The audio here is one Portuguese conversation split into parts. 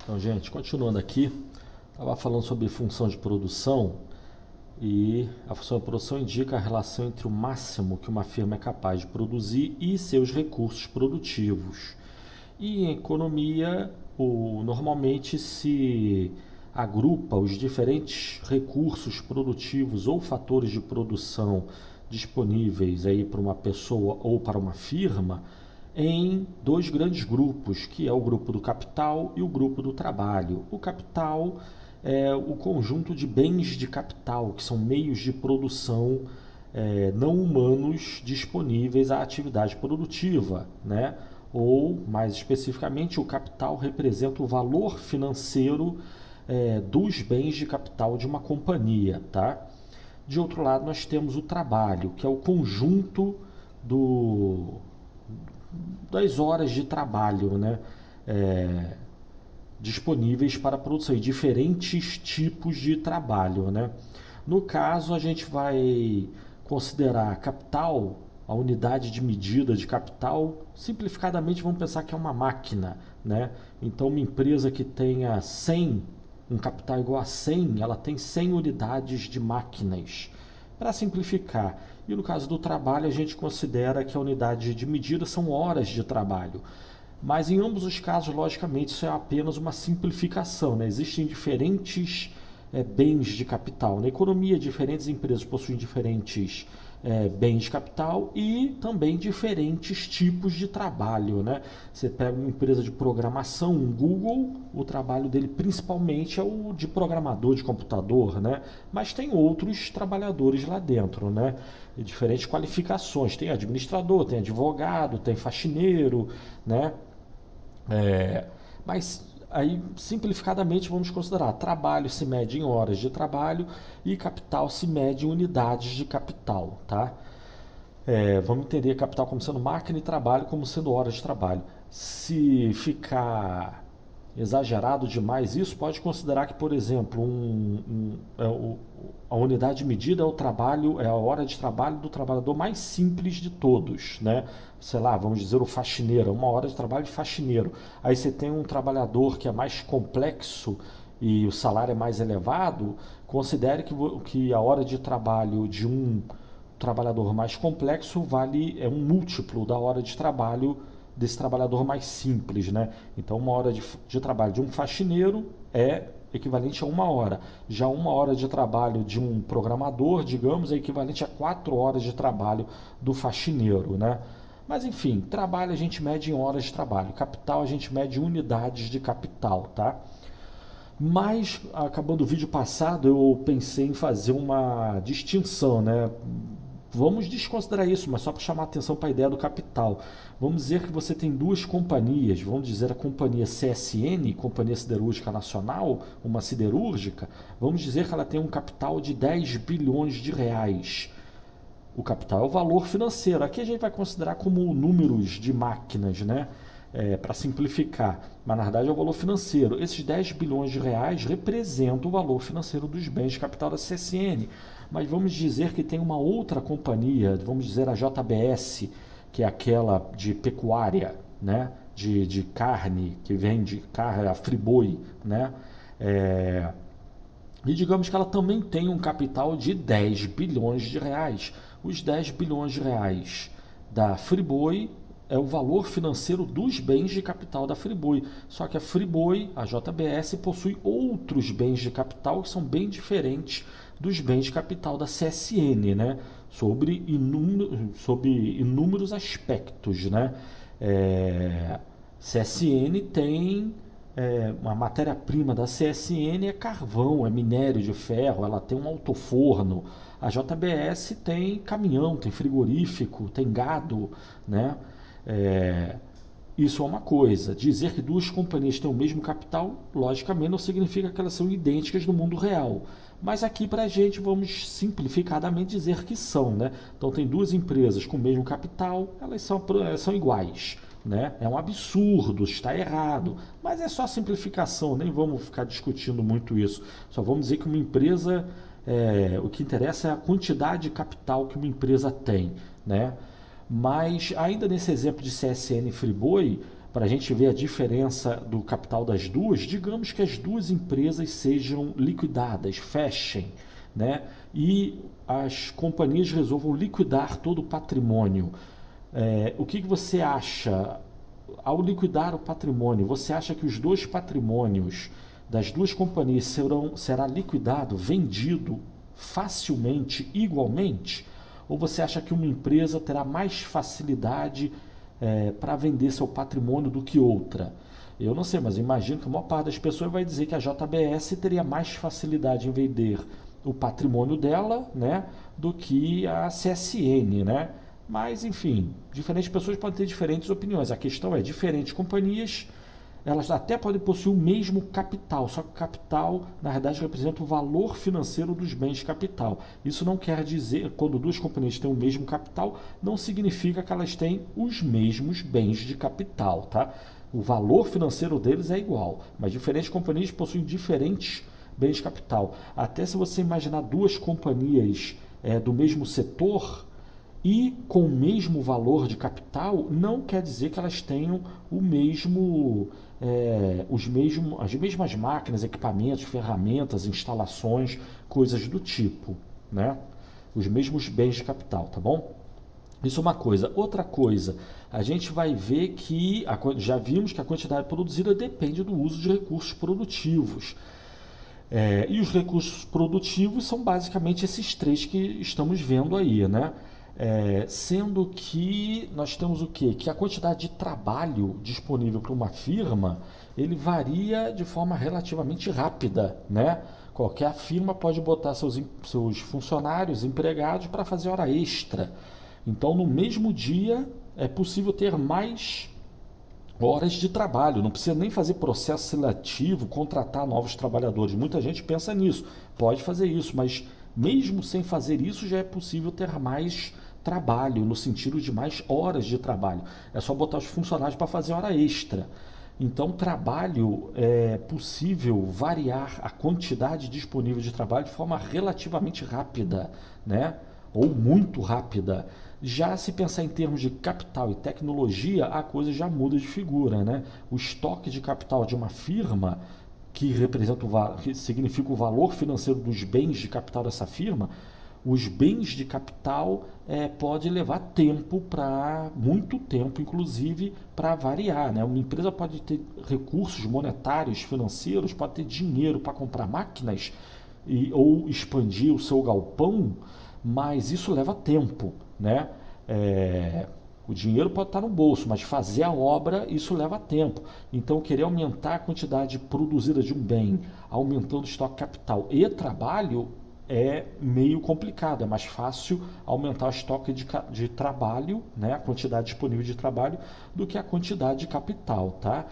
Então, gente, continuando aqui, estava falando sobre função de produção e a função de produção indica a relação entre o máximo que uma firma é capaz de produzir e seus recursos produtivos. E em economia, normalmente se agrupa os diferentes recursos produtivos ou fatores de produção disponíveis aí para uma pessoa ou para uma firma em dois grandes grupos, que é o grupo do capital e o grupo do trabalho. O capital é o conjunto de bens de capital, que são meios de produção não humanos disponíveis à atividade produtiva, né? Ou, mais especificamente, o capital representa o valor financeiro dos bens de capital de uma companhia, tá? De outro lado, nós temos o trabalho, que é o conjunto do, das horas de trabalho, né? É, disponíveis para a produção e diferentes tipos de trabalho, né? No caso, a gente vai considerar capital, a unidade de medida de capital, simplificadamente vamos pensar que é uma máquina, né? Então, uma empresa que tenha 100, um capital igual a 100, ela tem 100 unidades de máquinas. Para simplificar, e no caso do trabalho, a gente considera que a unidade de medida são horas de trabalho. Mas em ambos os casos, logicamente, isso é apenas uma simplificação, né? Existem diferentes bens de capital. Na economia, diferentes empresas possuem diferentes bens de capital e também diferentes tipos de trabalho, né? Você pega uma empresa de programação, um Google, o trabalho dele principalmente é o de programador de computador, né? Mas tem outros trabalhadores lá dentro, né? E diferentes qualificações. Tem administrador, tem advogado, tem faxineiro, né? Mas aí, simplificadamente, vamos considerar trabalho se mede em horas de trabalho e capital se mede em unidades de capital, tá? Vamos entender capital como sendo máquina e trabalho como sendo horas de trabalho. Se ficar exagerado demais isso, pode considerar que, por exemplo, a unidade de medida é o trabalho, é a hora de trabalho do trabalhador mais simples de todos, né? Sei lá, vamos dizer o faxineiro, uma hora de trabalho de faxineiro. Aí você tem um trabalhador que é mais complexo e o salário é mais elevado, considere que a hora de trabalho de um trabalhador mais complexo é um múltiplo da hora de trabalho desse trabalhador mais simples, né? Então, uma hora de trabalho de um faxineiro é equivalente a uma hora. Já uma hora de trabalho de um programador, digamos, é equivalente a 4 horas de trabalho do faxineiro, né? Mas, enfim, trabalho a gente mede em horas de trabalho. Capital a gente mede em unidades de capital, tá? Mas, acabando o vídeo passado, eu pensei em fazer uma distinção, né? Vamos desconsiderar isso, mas só para chamar a atenção para a ideia do capital. Vamos dizer que você tem duas companhias, vamos dizer a companhia CSN, Companhia Siderúrgica Nacional, uma siderúrgica, vamos dizer que ela tem um capital de 10 bilhões de reais. O capital é o valor financeiro. Aqui a gente vai considerar como números de máquinas, né? Para simplificar, mas na verdade é o valor financeiro. Esses 10 bilhões de reais representam o valor financeiro dos bens de capital da CSN. Mas vamos dizer que tem uma outra companhia, vamos dizer a JBS, que é aquela de pecuária, né? de carne, que vende carne, a Friboi, né? E digamos que ela também tem um capital de 10 bilhões de reais. Os 10 bilhões de reais da Friboi é o valor financeiro dos bens de capital da Friboi. Só que a Friboi, a JBS, possui outros bens de capital que são bem diferentes dos bens de capital da CSN, né? Sobre inúmeros aspectos, né? CSN tem uma matéria-prima da CSN é carvão, é minério de ferro, ela tem um altoforno. A JBS tem caminhão, tem frigorífico, tem gado, né? Isso é uma coisa. Dizer que duas companhias têm o mesmo capital, logicamente, não significa que elas são idênticas no mundo real. Mas aqui para a gente vamos simplificadamente dizer que são, né? Então tem duas empresas com o mesmo capital, elas são iguais, né? É um absurdo, está errado, mas é só simplificação, nem vamos ficar discutindo muito isso. Só vamos dizer que uma empresa, o que interessa é a quantidade de capital que uma empresa tem, né? Mas ainda nesse exemplo de CSN e Friboi, para a gente ver a diferença do capital das duas, digamos que as duas empresas sejam liquidadas, fechem, né? E as companhias resolvam liquidar todo o patrimônio. O que você acha? Ao liquidar o patrimônio, você acha que os dois patrimônios das duas companhias será liquidado, vendido facilmente, igualmente? Ou você acha que uma empresa terá mais facilidade para vender seu patrimônio do que outra? Eu não sei, mas imagino que a maior parte das pessoas vai dizer que a JBS teria mais facilidade em vender o patrimônio dela, né, do que a CSN, né? Mas, enfim, diferentes pessoas podem ter diferentes opiniões. A questão é, diferentes companhias, elas até podem possuir o mesmo capital, só que o capital, na verdade, representa o valor financeiro dos bens de capital. Isso não quer dizer, quando duas companhias têm o mesmo capital, não significa que elas têm os mesmos bens de capital, tá? O valor financeiro deles é igual, mas diferentes companhias possuem diferentes bens de capital. Até se você imaginar duas companhias do mesmo setor e com o mesmo valor de capital, não quer dizer que elas tenham o mesmo, as mesmas máquinas, equipamentos, ferramentas, instalações, coisas do tipo, né? Os mesmos bens de capital, tá bom? Isso é uma coisa. Outra coisa, a gente vai ver que, já vimos que a quantidade produzida depende do uso de recursos produtivos. E os recursos produtivos são basicamente esses três que estamos vendo aí, né? Sendo que nós temos o quê? Que a quantidade de trabalho disponível para uma firma, ele varia de forma relativamente rápida, né? Qualquer firma pode botar seus funcionários, empregados para fazer hora extra. Então, no mesmo dia, é possível ter mais horas de trabalho, não precisa nem fazer processo seletivo, contratar novos trabalhadores. Muita gente pensa nisso, pode fazer isso, mas mesmo sem fazer isso já é possível ter mais trabalho, no sentido de mais horas de trabalho. É só botar os funcionários para fazer hora extra. Então, trabalho é possível variar a quantidade disponível de trabalho de forma relativamente rápida, né? Ou muito rápida. Já se pensar em termos de capital e tecnologia, a coisa já muda de figura, né? O estoque de capital de uma firma, que que significa o valor financeiro dos bens de capital dessa firma, os bens de capital pode levar tempo, muito tempo, inclusive, para variar, né? Uma empresa pode ter recursos monetários, financeiros, pode ter dinheiro para comprar máquinas ou expandir o seu galpão, mas isso leva tempo, né? O dinheiro pode estar no bolso, mas fazer a obra, isso leva tempo. Então, querer aumentar a quantidade produzida de um bem, aumentando o estoque capital e trabalho, é meio complicado. É mais fácil aumentar o estoque de trabalho, né? A quantidade disponível de trabalho, do que a quantidade de capital, tá?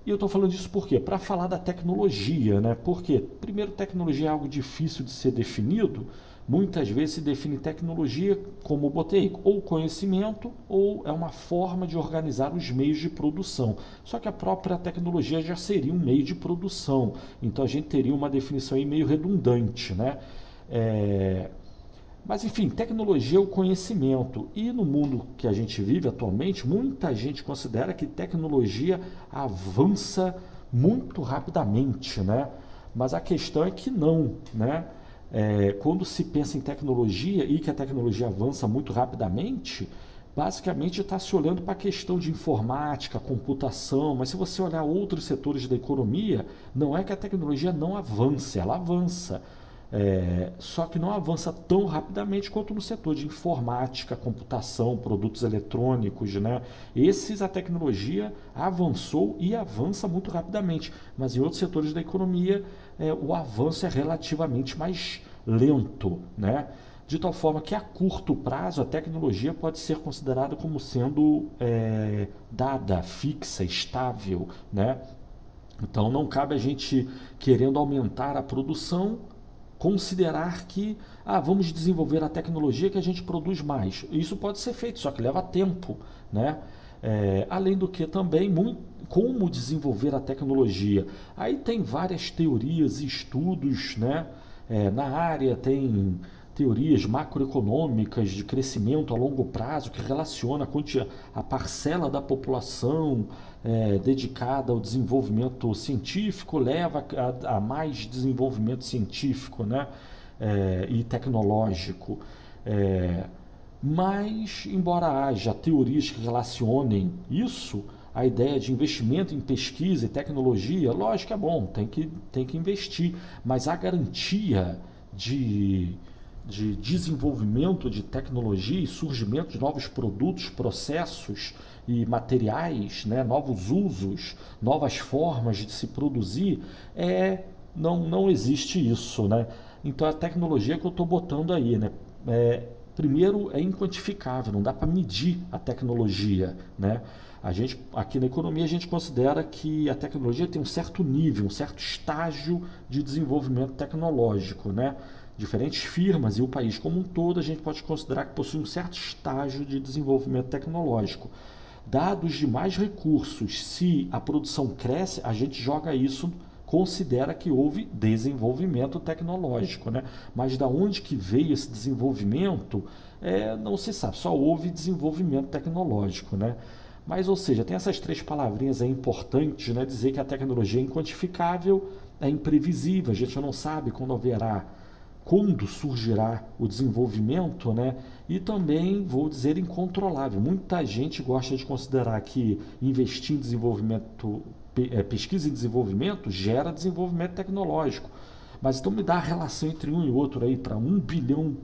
E eu estou falando disso por quê? Para falar da tecnologia, né? Porque, primeiro, tecnologia é algo difícil de ser definido. Muitas vezes se define tecnologia, como eu botei, ou conhecimento, ou é uma forma de organizar os meios de produção. Só que a própria tecnologia já seria um meio de produção. Então a gente teria uma definição aí meio redundante, né? Mas enfim, tecnologia é o conhecimento. E no mundo que a gente vive atualmente, muita gente considera que tecnologia avança muito rapidamente, né? Mas a questão é que não, né? Quando se pensa em tecnologia e que a tecnologia avança muito rapidamente, basicamente está se olhando para a questão de informática, computação, mas se você olhar outros setores da economia, não é que a tecnologia não avance, ela avança. Só que não avança tão rapidamente quanto no setor de informática, computação, produtos eletrônicos, né? A tecnologia avançou e avança muito rapidamente, mas em outros setores da economia o avanço é relativamente mais lento, né? De tal forma que a curto prazo a tecnologia pode ser considerada como sendo dada, fixa, estável, né? Então não cabe a gente, querendo aumentar a produção, considerar que vamos desenvolver a tecnologia que a gente produz mais. Isso pode ser feito, só que leva tempo, né? Além do que também, como desenvolver a tecnologia. Aí tem várias teorias e estudos, né? Na área tem teorias macroeconômicas de crescimento a longo prazo que relaciona a parcela da população dedicada ao desenvolvimento científico leva a mais desenvolvimento científico, né? E tecnológico. Mas, embora haja teorias que relacionem isso, a ideia de investimento em pesquisa e tecnologia, lógico que é bom, tem que investir, mas a garantia de desenvolvimento de tecnologia e surgimento de novos produtos, processos e materiais, né, novos usos, novas formas de se produzir, não existe isso, né? Então a tecnologia que eu estou botando aí, né? Primeiro, é inquantificável, não dá para medir a tecnologia, né? Aqui na economia, a gente considera que a tecnologia tem um certo nível, um certo estágio de desenvolvimento tecnológico, né? Diferentes firmas e o país como um todo, a gente pode considerar que possui um certo estágio de desenvolvimento tecnológico. Dados de mais recursos, se a produção cresce, a gente joga isso, considera que houve desenvolvimento tecnológico, né? Mas da onde que veio esse desenvolvimento, não se sabe, só houve desenvolvimento tecnológico, né? Mas, ou seja, tem essas três palavrinhas importantes, né? Dizer que a tecnologia é inquantificável, é imprevisível, a gente não sabe quando surgirá o desenvolvimento, né? E também, vou dizer, incontrolável. Muita gente gosta de considerar que investir em desenvolvimento, pesquisa e desenvolvimento gera desenvolvimento tecnológico. Mas então me dá a relação entre um e outro aí, para R$ 1 bilhão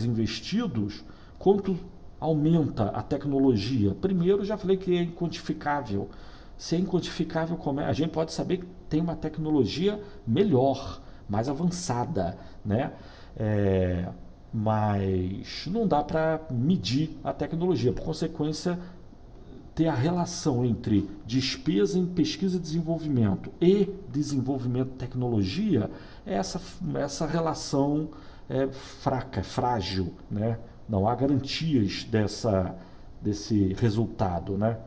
investidos, quanto aumenta a tecnologia? Primeiro, já falei que é inquantificável. Se é inquantificável, a gente pode saber que tem uma tecnologia melhor, mais avançada, né? Mas não dá para medir a tecnologia. Por consequência, ter a relação entre despesa em pesquisa e desenvolvimento e desenvolvimento de tecnologia, essa relação é fraca, é frágil, né? Não há garantias desse resultado, né?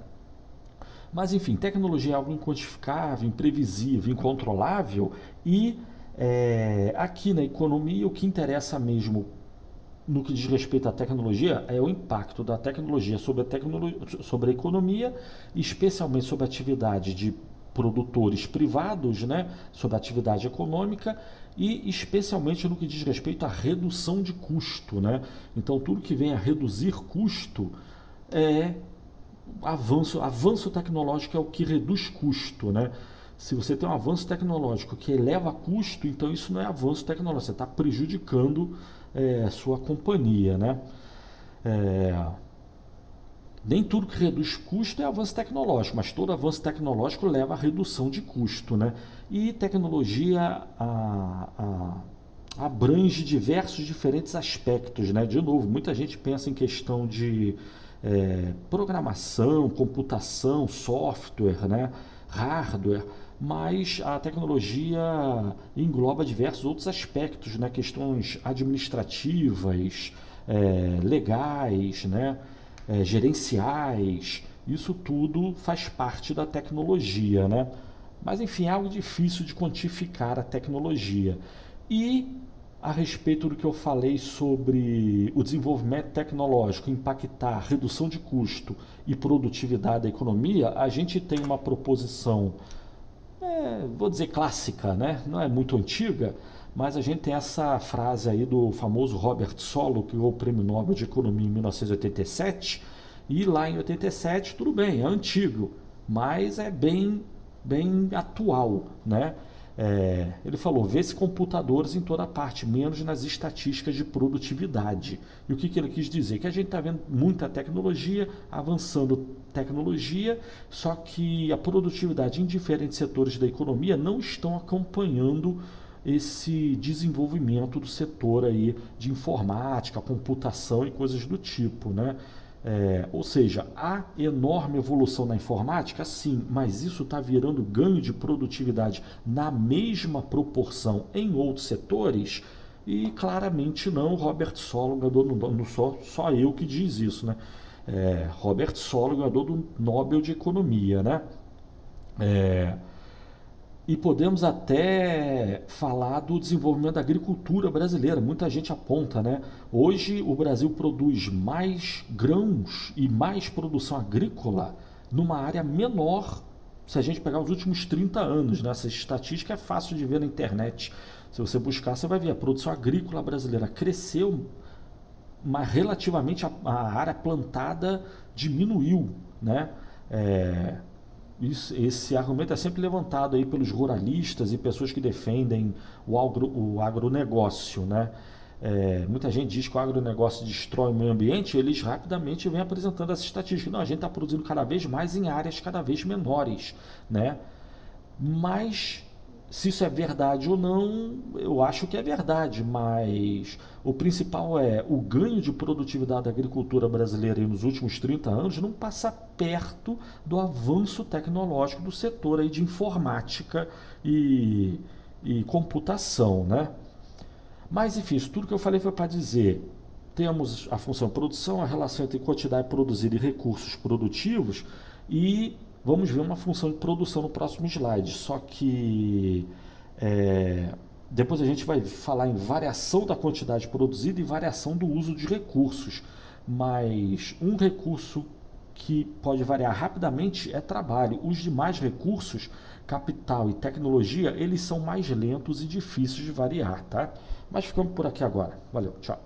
Mas, enfim, tecnologia é algo inquantificável, imprevisível, incontrolável e aqui na economia o que interessa mesmo no que diz respeito à tecnologia é o impacto da tecnologia sobre a economia, especialmente sobre a atividade de produtores privados, né, sobre a atividade econômica e especialmente no que diz respeito à redução de custo, né? Então tudo que vem a reduzir custo é avanço tecnológico é o que reduz custo, né? Se você tem um avanço tecnológico que eleva custo, então isso não é avanço tecnológico, você está prejudicando a sua companhia, né? Nem tudo que reduz custo é avanço tecnológico, mas todo avanço tecnológico leva à redução de custo, né? E tecnologia abrange diversos diferentes aspectos, né? De novo, muita gente pensa em questão de programação, computação, software, né? Hardware, mas a tecnologia engloba diversos outros aspectos, né? Questões administrativas, legais, né? Gerenciais, isso tudo faz parte da tecnologia, né? Mas enfim, é algo difícil de quantificar a tecnologia. E a respeito do que eu falei sobre o desenvolvimento tecnológico impactar redução de custo e produtividade da economia, a gente tem uma proposição, vou dizer clássica, né? Não é muito antiga, mas a gente tem essa frase aí do famoso Robert Solow, que ganhou o Prêmio Nobel de Economia em 1987, e lá em 87, tudo bem, é antigo, mas é bem atual, né? Ele falou, vê-se computadores em toda parte, menos nas estatísticas de produtividade. E o que ele quis dizer? Que a gente está vendo muita tecnologia, avançando tecnologia, só que a produtividade em diferentes setores da economia não estão acompanhando esse desenvolvimento do setor aí de informática, computação e coisas do tipo, né? Ou seja, há enorme evolução na informática, sim, mas isso está virando ganho de produtividade na mesma proporção em outros setores? E claramente não. Robert Solow ganhou, só eu que diz isso, né? Robert Solow ganhou do Nobel de Economia, né? E podemos até falar do desenvolvimento da agricultura brasileira. Muita gente aponta, né? Hoje o Brasil produz mais grãos e mais produção agrícola numa área menor. Se a gente pegar os últimos 30 anos, né? Essa estatística é fácil de ver na internet. Se você buscar, você vai ver a produção agrícola brasileira cresceu, mas relativamente a área plantada diminuiu, né? É, esse argumento é sempre levantado aí pelos ruralistas e pessoas que defendem o agronegócio, né? Muita gente diz que o agronegócio destrói o meio ambiente, e eles rapidamente vêm apresentando essa estatística. Não, a gente está produzindo cada vez mais em áreas cada vez menores, né? Mas se isso é verdade ou não, eu acho que é verdade, mas o principal é o ganho de produtividade da agricultura brasileira nos últimos 30 anos não passa perto do avanço tecnológico do setor aí de informática e computação, né? Mas enfim, isso tudo que eu falei foi para dizer, temos a função produção, a relação entre quantidade produzida e recursos produtivos, e vamos ver uma função de produção no próximo slide. Só que depois a gente vai falar em variação da quantidade produzida e variação do uso de recursos. Mas um recurso que pode variar rapidamente é trabalho. Os demais recursos, capital e tecnologia, eles são mais lentos e difíceis de variar, tá? Mas ficamos por aqui agora. Valeu, tchau.